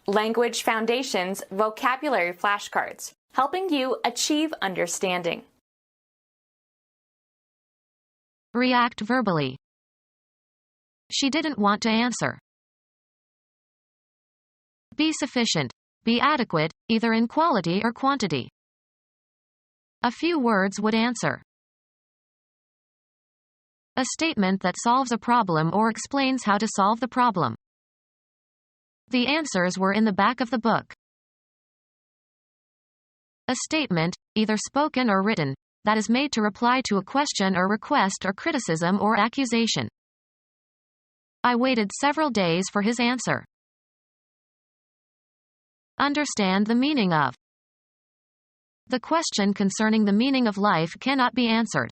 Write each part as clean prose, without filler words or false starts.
Language Foundations Vocabulary Flashcards, helping you achieve understanding. React verbally. She didn't want to answer. Be sufficient. Be adequate, either in quality or quantity. A few words would answer. A statement that solves a problem or explains how to solve the problem. The answers were in the back of the book. A statement, either spoken or written, that is made to reply to a question or request or criticism or accusation. I waited several days for his answer. Understand the meaning of. The question concerning the meaning of life cannot be answered.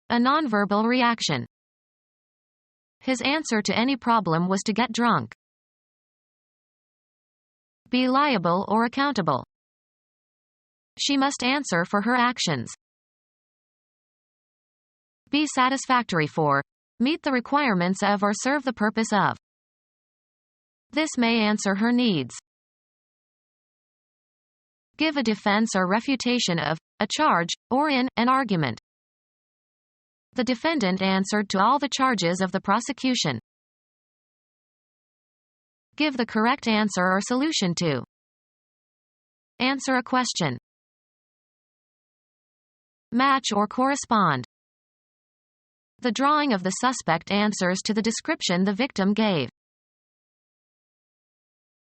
A nonverbal reaction. His answer to any problem was to get drunk. Be liable or accountable. She must answer for her actions. Be satisfactory for. Meet the requirements of or serve the purpose of. This may answer her needs. Give a defense or refutation of a charge, or in an argument. The defendant answered to all the charges of the prosecution. Give the correct answer or solution to. Answer a question. Match or correspond. The drawing of the suspect answers to the description the victim gave.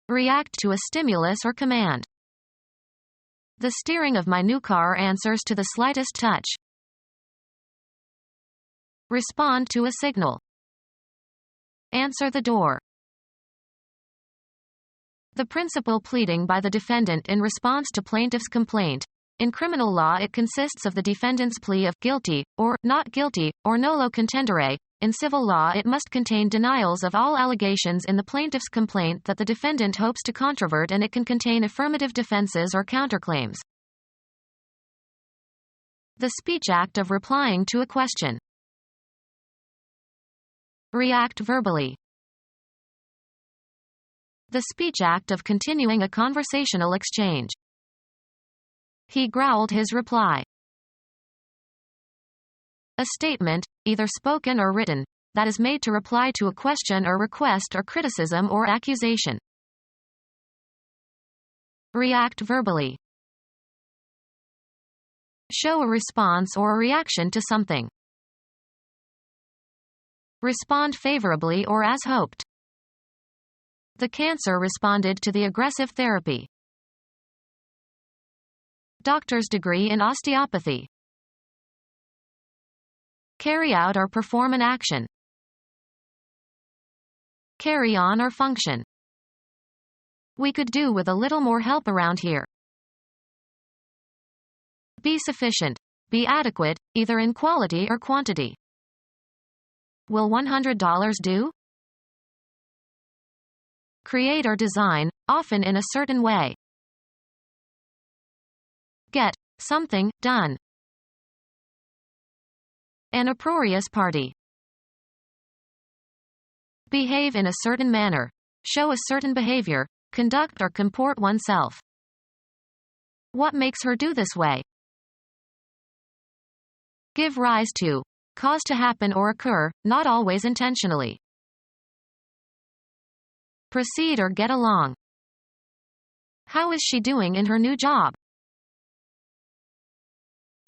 React to a stimulus or command. The steering of my new car answers to the slightest touch. Respond to a signal. Answer the door. The principal pleading by the defendant in response to plaintiff's complaint. In criminal law it consists of the defendant's plea of guilty, or not guilty, or nolo contendere. In civil law it must contain denials of all allegations in the plaintiff's complaint that the defendant hopes to controvert, and it can contain affirmative defenses or counterclaims. The speech act of replying to a question. React verbally. The speech act of continuing a conversational exchange. He growled his reply. A statement, either spoken or written, that is made to reply to a question or request or criticism or accusation. React verbally. Show a response or a reaction to something. Respond favorably or as hoped. The cancer responded to the aggressive therapy. Doctor's degree in osteopathy. Carry out or perform an action. Carry on or function. We could do with a little more help around here. Be sufficient. Be adequate, either in quality or quantity. Will $100 do? Create or design, often in a certain way. Get something done. An uproarious party. Behave in a certain manner. Show a certain behavior, conduct or comport oneself. What makes her do this way? Give rise to. Cause to happen or occur, not always intentionally. Proceed or get along. How is she doing in her new job?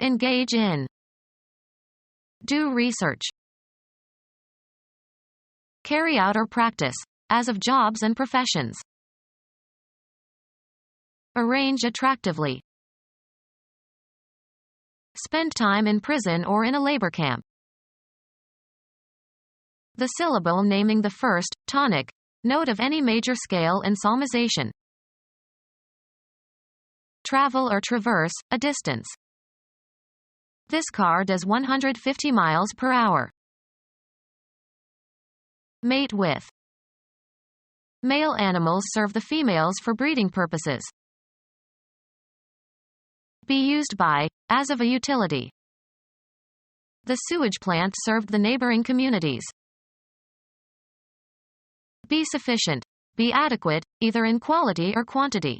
Engage in. Do research. Carry out or practice, as of jobs and professions. Arrange attractively. Spend time in prison or in a labor camp. The syllable naming the first, tonic, note of any major scale in psalmization. Travel or traverse, a distance. This car does 150 miles per hour. Mate with. Male animals serve the females for breeding purposes. Be used by, as of a utility. The sewage plant served the neighboring communities. Be sufficient. be adequate, either in quality or quantity.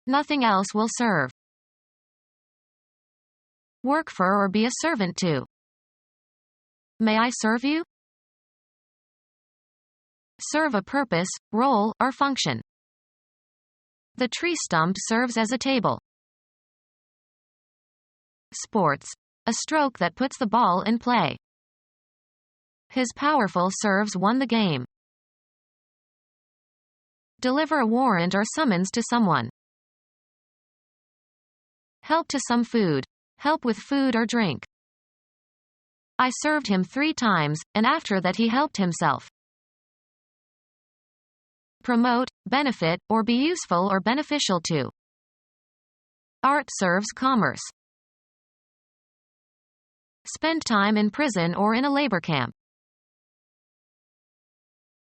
Nothing else will serve. Work for or be a servant to. May I serve you? Serve a purpose, role, or function. The tree stump serves as a table. Sports. A stroke that puts the ball in play. His powerful serves won the game. Deliver a warrant or summons to someone. Help to some food. Help with food or drink. I served him 3 times, and after that he helped himself. Promote, benefit, or be useful or beneficial to. Art serves commerce. Spend time in prison or in a labor camp.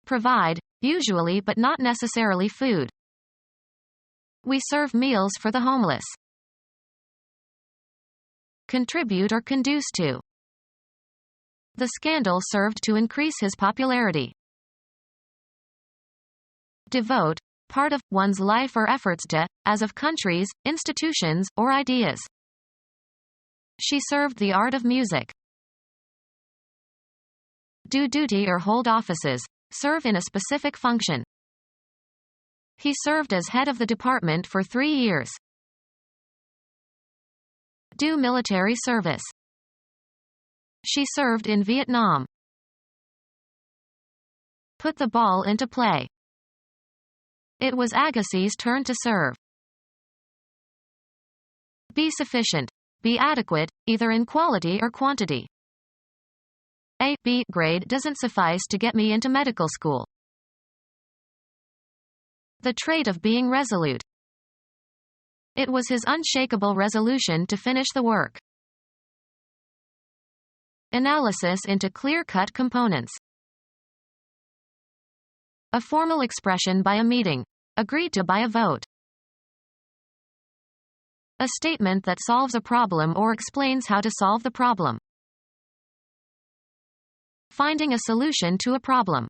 Provide, usually but not necessarily food. We serve meals for the homeless. Contribute or conduce to. The scandal served to increase his popularity. Devote, part of one's life or efforts to, as of countries, institutions, or ideas. She served the art of music. Do duty or hold offices, serve in a specific function. He served as head of the department for 3 years. Do military service. She served in Vietnam. Put the ball into play. It was Agassiz' turn to serve. Be sufficient. Be adequate, either in quality or quantity. A B grade doesn't suffice to get me into medical school. The trait of being resolute. It was his unshakable resolution to finish the work. Analysis into clear-cut components. A formal expression by a meeting. Agreed to by a vote. A statement that solves a problem or explains how to solve the problem. Finding a solution to a problem.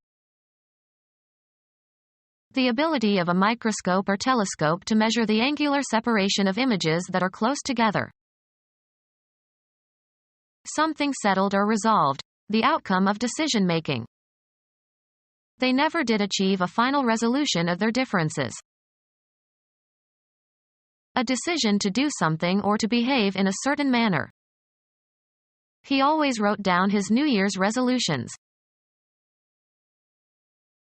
The ability of a microscope or telescope to measure the angular separation of images that are close together. Something settled or resolved. The outcome of decision-making. They never did achieve a final resolution of their differences. A decision to do something or to behave in a certain manner. He always wrote down his New Year's resolutions.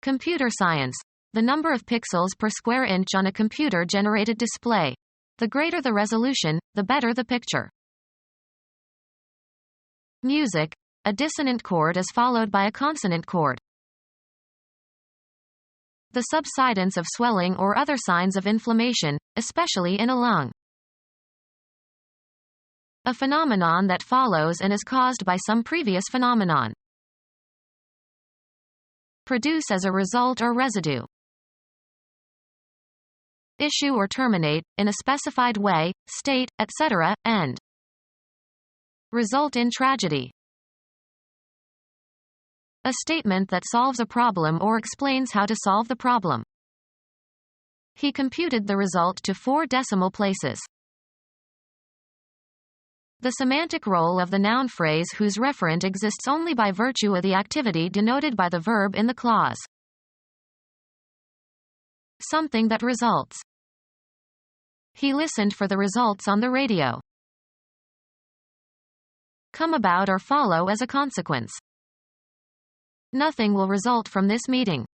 Computer science. The number of pixels per square inch on a computer-generated display. The greater the resolution, the better the picture. Music. A dissonant chord is followed by a consonant chord. The subsidence of swelling or other signs of inflammation, especially in a lung. A phenomenon that follows and is caused by some previous phenomenon. Produce as a result or residue. Issue or terminate, in a specified way, state, etc., end. Result in tragedy. A statement that solves a problem or explains how to solve the problem. He computed the result to 4 decimal places. The semantic role of the noun phrase whose referent exists only by virtue of the activity denoted by the verb in the clause. Something that results. He listened for the results on the radio. Come about or follow as a consequence. Nothing will result from this meeting.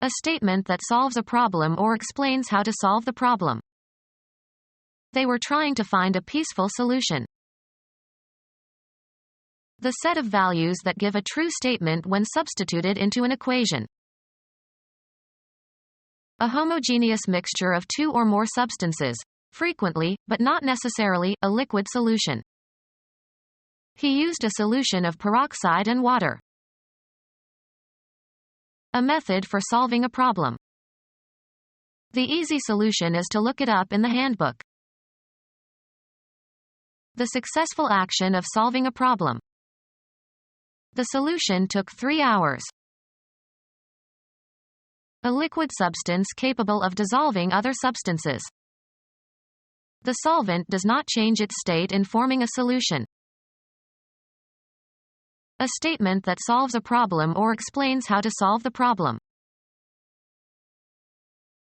A statement that solves a problem or explains how to solve the problem. They were trying to find a peaceful solution. The set of values that give a true statement when substituted into an equation. A homogeneous mixture of 2 or more substances, frequently, but not necessarily, a liquid solution. He used a solution of peroxide and water. A method for solving a problem. The easy solution is to look it up in the handbook. The successful action of solving a problem. The solution took 3 hours. A liquid substance capable of dissolving other substances. The solvent does not change its state in forming a solution. A statement that solves a problem or explains how to solve the problem.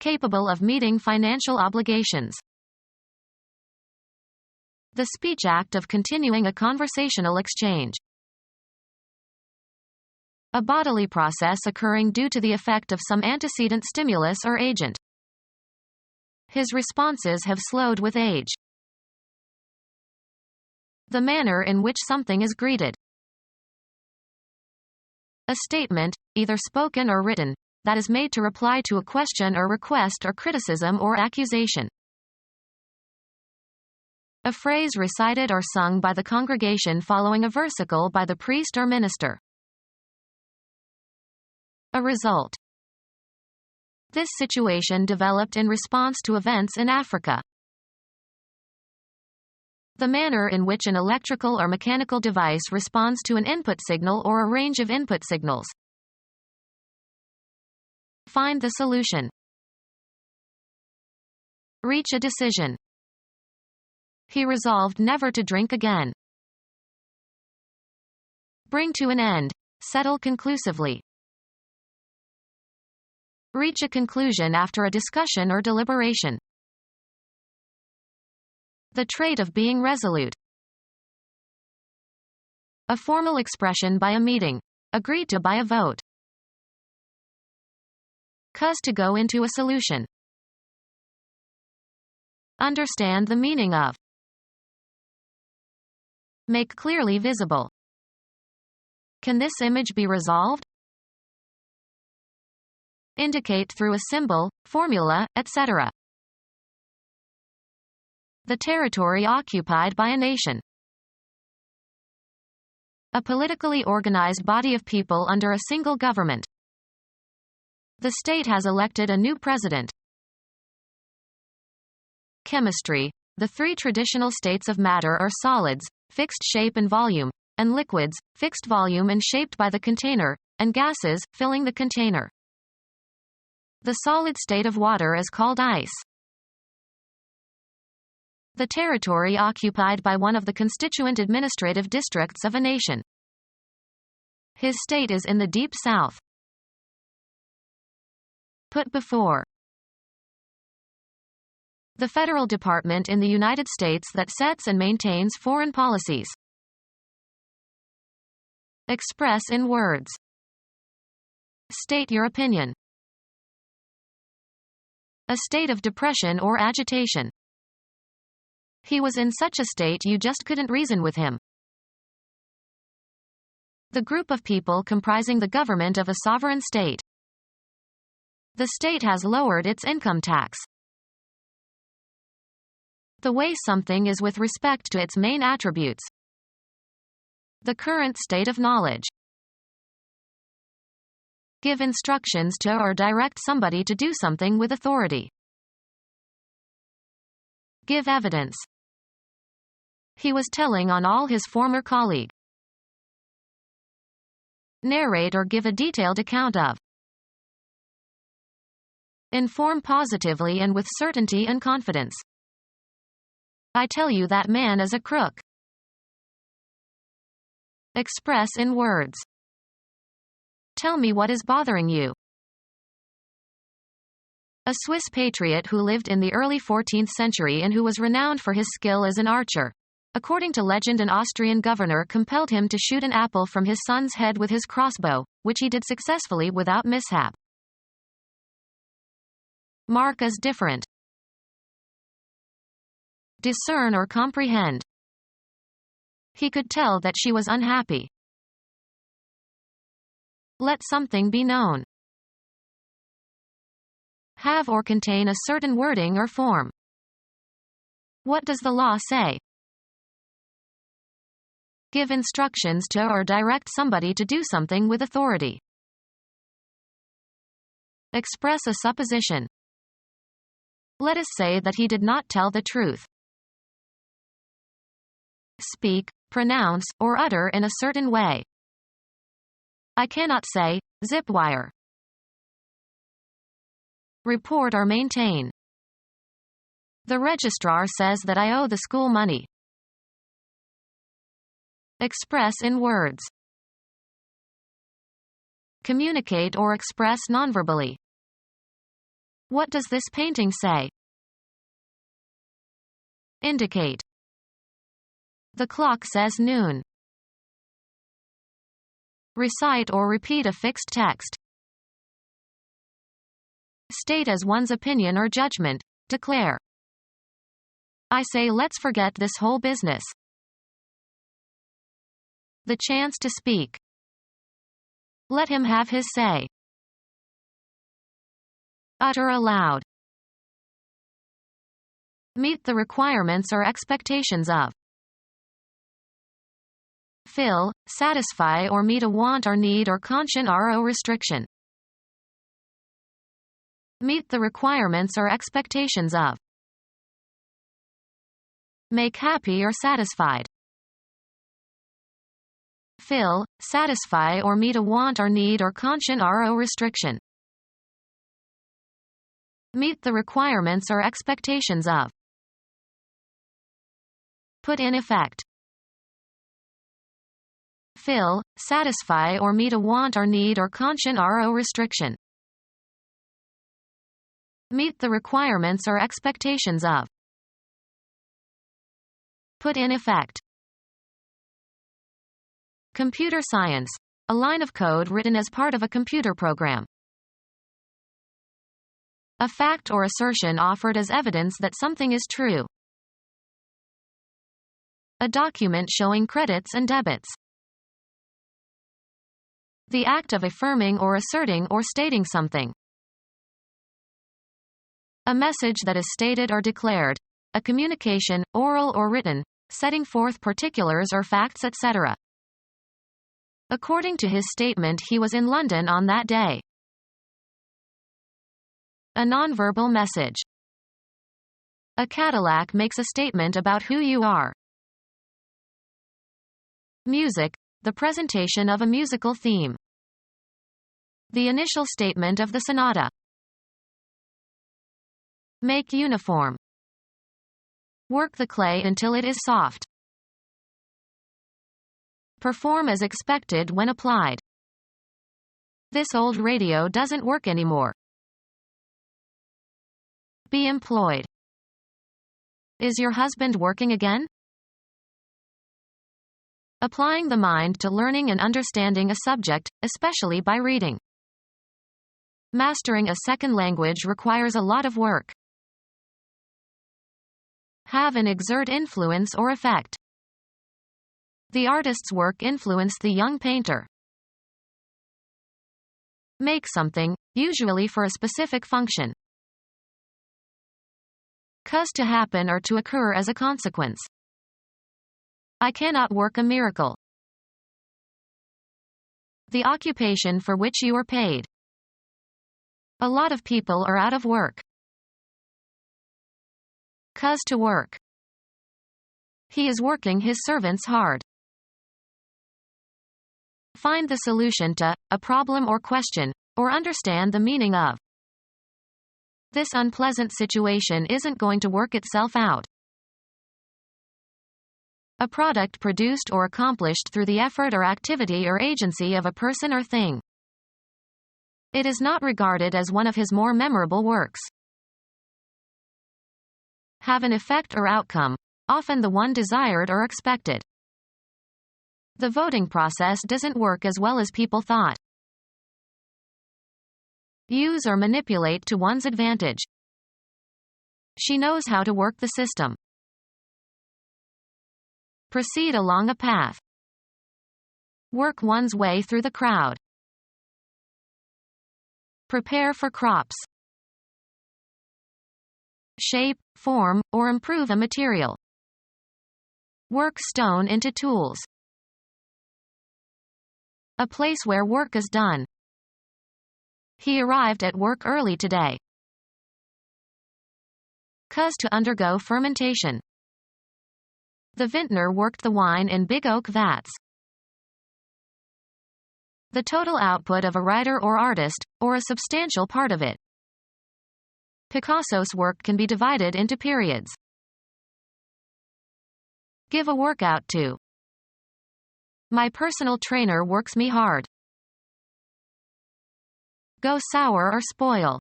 Capable of meeting financial obligations. The speech act of continuing a conversational exchange. A bodily process occurring due to the effect of some antecedent stimulus or agent. His responses have slowed with age. The manner in which something is greeted. A statement, either spoken or written, that is made to reply to a question or request or criticism or accusation. A phrase recited or sung by the congregation following a versicle by the priest or minister. A result. This situation developed in response to events in Africa. The manner in which an electrical or mechanical device responds to an input signal or a range of input signals. Find the solution. Reach a decision. He resolved never to drink again. Bring to an end. Settle conclusively. Reach a conclusion after a discussion or deliberation. The trait of being resolute. A formal expression by a meeting. Agreed to by a vote. Cause to go into a solution. Understand the meaning of. Make clearly visible. Can this image be resolved? Indicate through a symbol, formula, etc. The territory occupied by a nation. A politically organized body of people under a single government. The state has elected a new president. Chemistry. The three traditional states of matter are solids, fixed shape and volume, and liquids, fixed volume and shaped by the container, and gases, filling the container. The solid state of water is called ice. The territory occupied by one of the constituent administrative districts of a nation. His state is in the deep south. Put before. The federal department in the United States that sets and maintains foreign policies. Express in words. State your opinion. A state of depression or agitation. He was in such a state you just couldn't reason with him. The group of people comprising the government of a sovereign state. The state has lowered its income tax. The way something is with respect to its main attributes. The current state of knowledge. Give instructions to or direct somebody to do something with authority. Give evidence. He was telling on all his former colleague. Narrate or give a detailed account of. Inform positively and with certainty and confidence. I tell you that man is a crook. Express in words. Tell me what is bothering you. A Swiss patriot who lived in the early 14th century and who was renowned for his skill as an archer. According to legend, an Austrian governor compelled him to shoot an apple from his son's head with his crossbow, which he did successfully without mishap. Mark as different. Discern or comprehend. He could tell that she was unhappy. Let something be known. Have or contain a certain wording or form. What does the law say? Give instructions to or direct somebody to do something with authority. Express a supposition. Let us say that he did not tell the truth. Speak, pronounce, or utter in a certain way. I cannot say, zip wire. report or maintain. The registrar says that I owe the school money. Express in words. Communicate or express nonverbally. What does this painting say? Indicate. The clock says noon. Recite or repeat a fixed text. State as one's opinion or judgment. Declare. I say let's forget this whole business. The chance to speak. Let him have his say. Utter aloud. Meet the requirements or expectations of. Fill, satisfy or meet a want or need or conscient or restriction. Meet the requirements or expectations of. Make happy or satisfied. Fill, satisfy or meet a want or need or conscient or restriction. Meet the requirements or expectations of. Put in effect. Fill, satisfy or meet a want or need or conscient or restriction. Meet the requirements or expectations of. Put in effect. Computer science. A line of code written as part of a computer program. A fact or assertion offered as evidence that something is true. A document showing credits and debits. The act of affirming or asserting or stating something. A message that is stated or declared. A communication, oral or written, setting forth particulars or facts, etc. According to his statement, he was in London on that day. A nonverbal message. A Cadillac makes a statement about who you are. Music, the presentation of a musical theme. The initial statement of the sonata. Make uniform. Work the clay until it is soft. Perform as expected when applied. This old radio doesn't work anymore. Be employed. Is your husband working again? Applying the mind to learning and understanding a subject, especially by reading. Mastering a second language requires a lot of work. Have and exert influence or effect. The artist's work influenced the young painter. Make something, usually for a specific function. Cause to happen or to occur as a consequence. I cannot work a miracle. The occupation for which you are paid. A lot of people are out of work. Cause to work. He is working his servants hard. Find the solution to a problem or question, or understand the meaning of. This unpleasant situation isn't going to work itself out. A product produced or accomplished through the effort or activity or agency of a person or thing. It is not regarded as one of his more memorable works. Have an effect or outcome, often the one desired or expected. The voting process doesn't work as well as people thought. Use or manipulate to one's advantage. She knows how to work the system. Proceed along a path. Work one's way through the crowd. Prepare for crops. Shape, form, or improve a material. Work stone into tools. A place where work is done. He arrived at work early today. Cause to undergo fermentation. The vintner worked the wine in big oak vats. The total output of a writer or artist, or a substantial part of it. Picasso's work can be divided into periods. Give a workout to. My personal trainer works me hard. Go sour or spoil.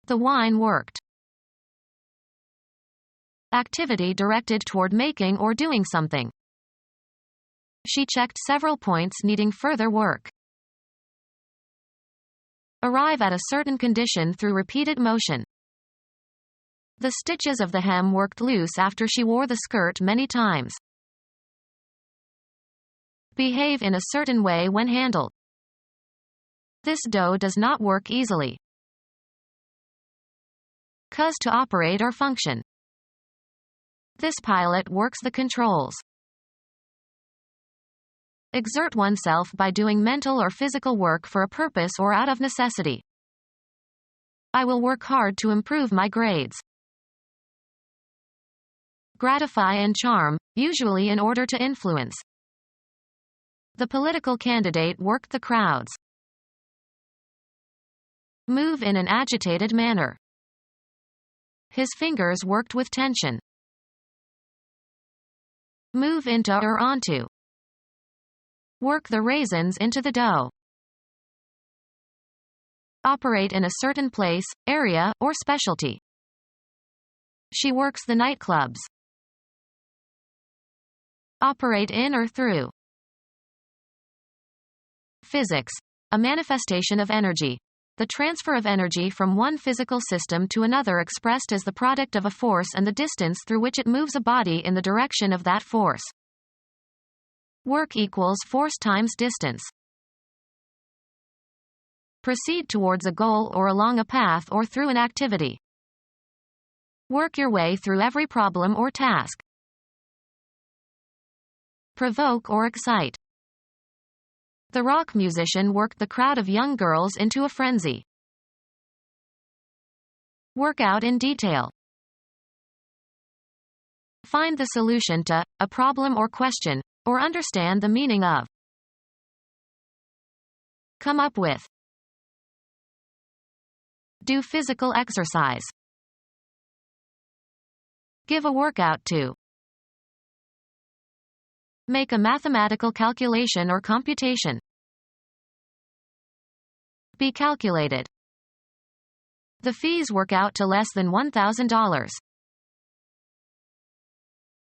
The wine worked. Activity directed toward making or doing something. She checked several points needing further work. Arrive at a certain condition through repeated motion. The stitches of the hem worked loose after she wore the skirt many times. Behave in a certain way when handled. This dough does not work easily. Cause to operate or function. This pilot works the controls. Exert oneself by doing mental or physical work for a purpose or out of necessity. I will work hard to improve my grades. Gratify and charm, usually in order to influence. The political candidate worked the crowds. Move in an agitated manner. His fingers worked with tension. Move into or onto. Work the raisins into the dough. Operate in a certain place, area, or specialty. She works the nightclubs. Operate in or through. Physics. A manifestation of energy. The transfer of energy from one physical system to another expressed as the product of a force and the distance through which it moves a body in the direction of that force. Work equals force times distance. Proceed towards a goal or along a path or through an activity. Work your way through every problem or task. Provoke or excite. The rock musician worked the crowd of young girls into a frenzy. Work out in detail. Find the solution to a problem or question, or understand the meaning of. Come up with. Do physical exercise. Give a workout to. Make a mathematical calculation or computation. Be calculated. The fees work out to less than $1,000.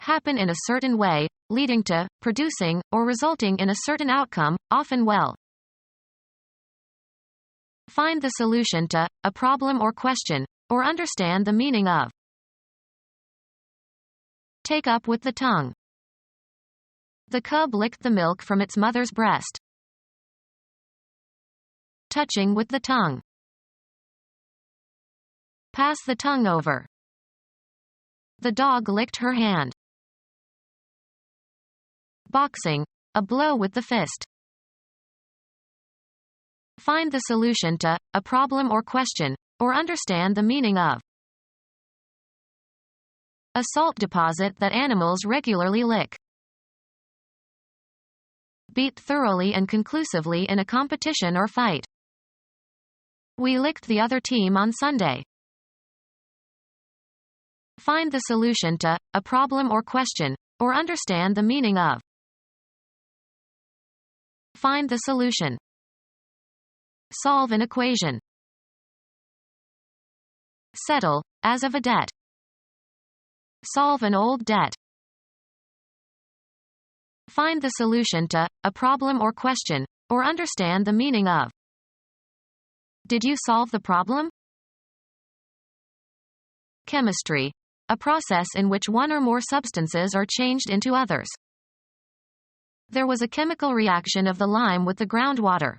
Happen in a certain way, leading to, producing, or resulting in a certain outcome, often well. Find the solution to a problem or question, or understand the meaning of. Take up with the tongue. The cub licked the milk from its mother's breast. Touching with the tongue. Pass the tongue over. The dog licked her hand. Boxing, a blow with the fist. Find the solution to a problem or question, or understand the meaning of. A salt deposit that animals regularly lick. Beat thoroughly and conclusively in a competition or fight. We licked the other team on Sunday. Find the solution to a problem or question, or understand the meaning of. Find the solution. Solve an equation. Settle, as of a debt. Solve an old debt. Find the solution to a problem or question, or understand the meaning of. Did you solve the problem? Chemistry. A process in which one or more substances are changed into others. There was a chemical reaction of the lime with the groundwater.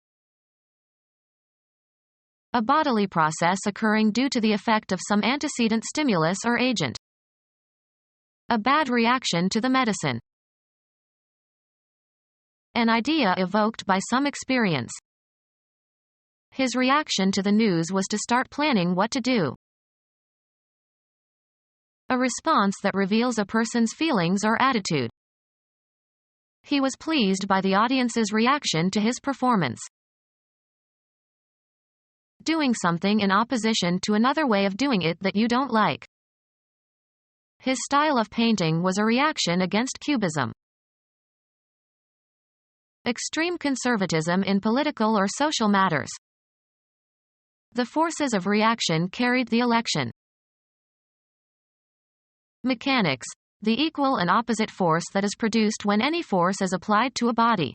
A bodily process occurring due to the effect of some antecedent stimulus or agent. A bad reaction to the medicine. An idea evoked by some experience. His reaction to the news was to start planning what to do. A response that reveals a person's feelings or attitude. He was pleased by the audience's reaction to his performance. doing something in opposition to another way of doing it that you don't like. His style of painting was a reaction against Cubism. Extreme conservatism in political or social matters. The forces of reaction carried the election. Mechanics, the equal and opposite force that is produced when any force is applied to a body.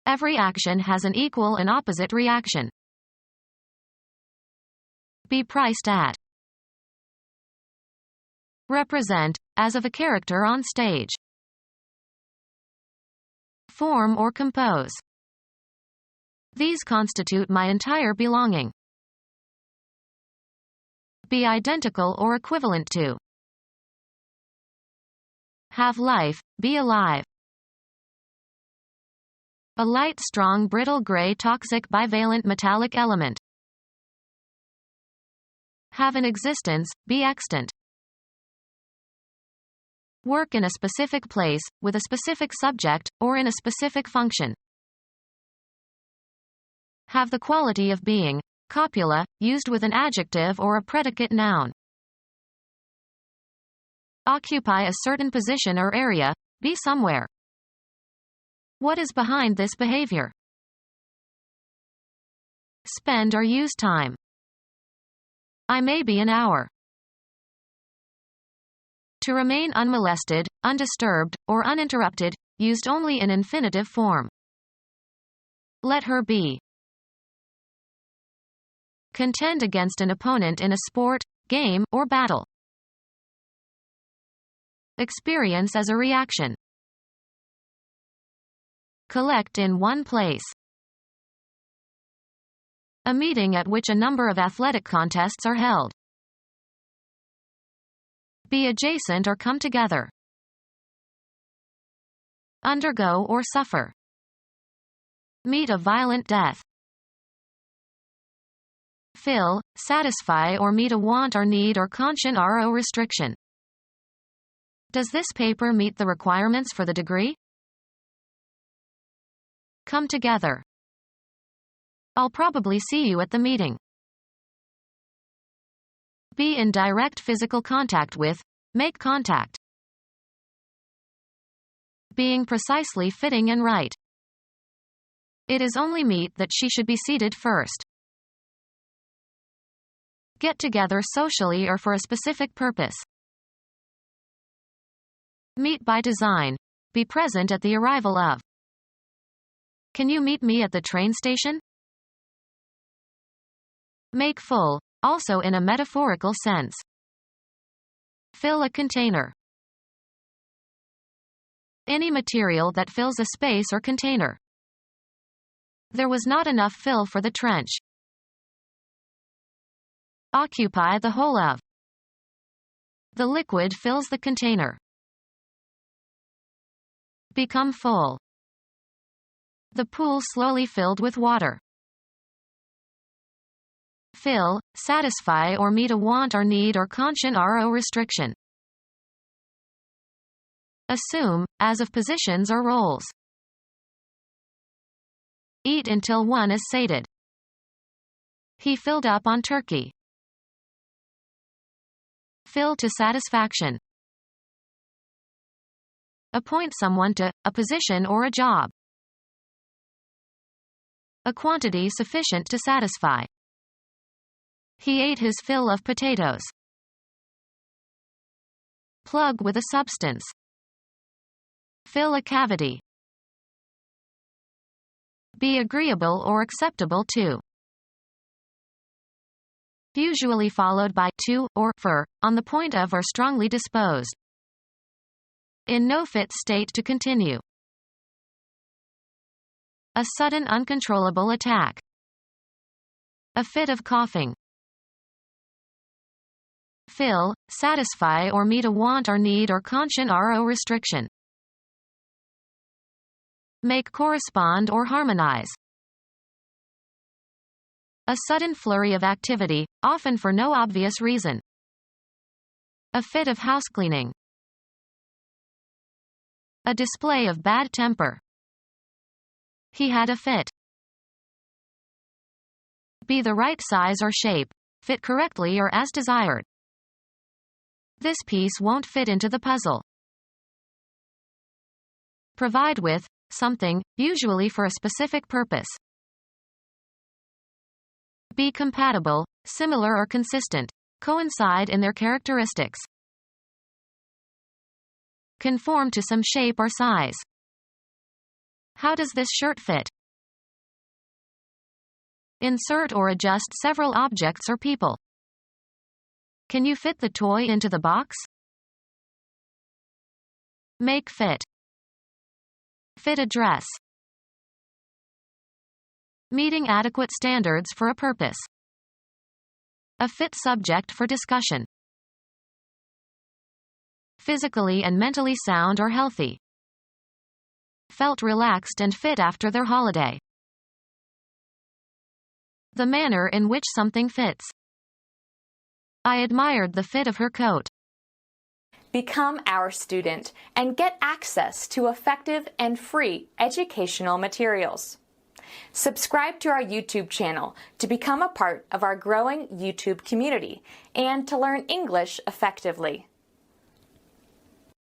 Every action has an equal and opposite reaction. Be priced at. Represent, as of a character on stage. Form or compose. These constitute my entire belonging. Be identical or equivalent to. Have life, be alive. A light, strong, brittle, gray, toxic, bivalent metallic element. Have an existence, be extant. Work in a specific place, with a specific subject, or in a specific function. Have the quality of being, copula, used with an adjective or a predicate noun. Occupy a certain position or area, be somewhere. What is behind this behavior? Spend or use time. I may be an hour. To remain unmolested, undisturbed, or uninterrupted, used only in infinitive form. Let her be. Contend against an opponent in a sport, game, or battle. Experience as a reaction. Collect in one place. A meeting at which a number of athletic contests are held. Be adjacent or come together. Undergo or suffer. Meet a violent death. Fill, satisfy or meet a want or need or conscient RO restriction. Does this paper meet the requirements for the degree? Come together. I'll probably see you at the meeting. Be in direct physical contact with, make contact. Being precisely fitting and right. It is only meet that she should be seated first. Get together socially or for a specific purpose. Meet by design. Be present at the arrival of. Can you meet me at the train station? Make full, also in a metaphorical sense. Fill a container. Any material that fills a space or container. There was not enough fill for the trench. Occupy the whole of. The liquid fills the container. Become full. The pool slowly filled with water. Fill, satisfy or meet a want or need or conscient RO restriction. Assume, as of positions or roles. Eat until one is sated. He filled up on turkey. Fill to satisfaction. Appoint someone to a position or a job. A quantity sufficient to satisfy. He ate his fill of potatoes. Plug with a substance. Fill a cavity. Be agreeable or acceptable to. Usually followed by to or for, on the point of or strongly disposed. In no fit state to continue. A sudden uncontrollable attack. A fit of coughing. Fill, satisfy or meet a want or need or conscient RO restriction. Make correspond or harmonize. A sudden flurry of activity, often for no obvious reason. A fit of housecleaning. A display of bad temper. He had a fit. Be the right size or shape, fit correctly or as desired. This piece won't fit into the puzzle. Provide with something, usually for a specific purpose. Be compatible, similar or consistent, coincide in their characteristics. Conform to some shape or size. How does this shirt fit? Insert or adjust several objects or people. Can you fit the toy into the box? Make fit. Fit a dress. Meeting adequate standards for a purpose. A fit subject for discussion. Physically and mentally sound or healthy. Felt relaxed and fit after their holiday. The manner in which something fits. I admired the fit of her coat. Become our student and get access to effective and free educational materials. Subscribe to our YouTube channel to become a part of our growing YouTube community and to learn English effectively.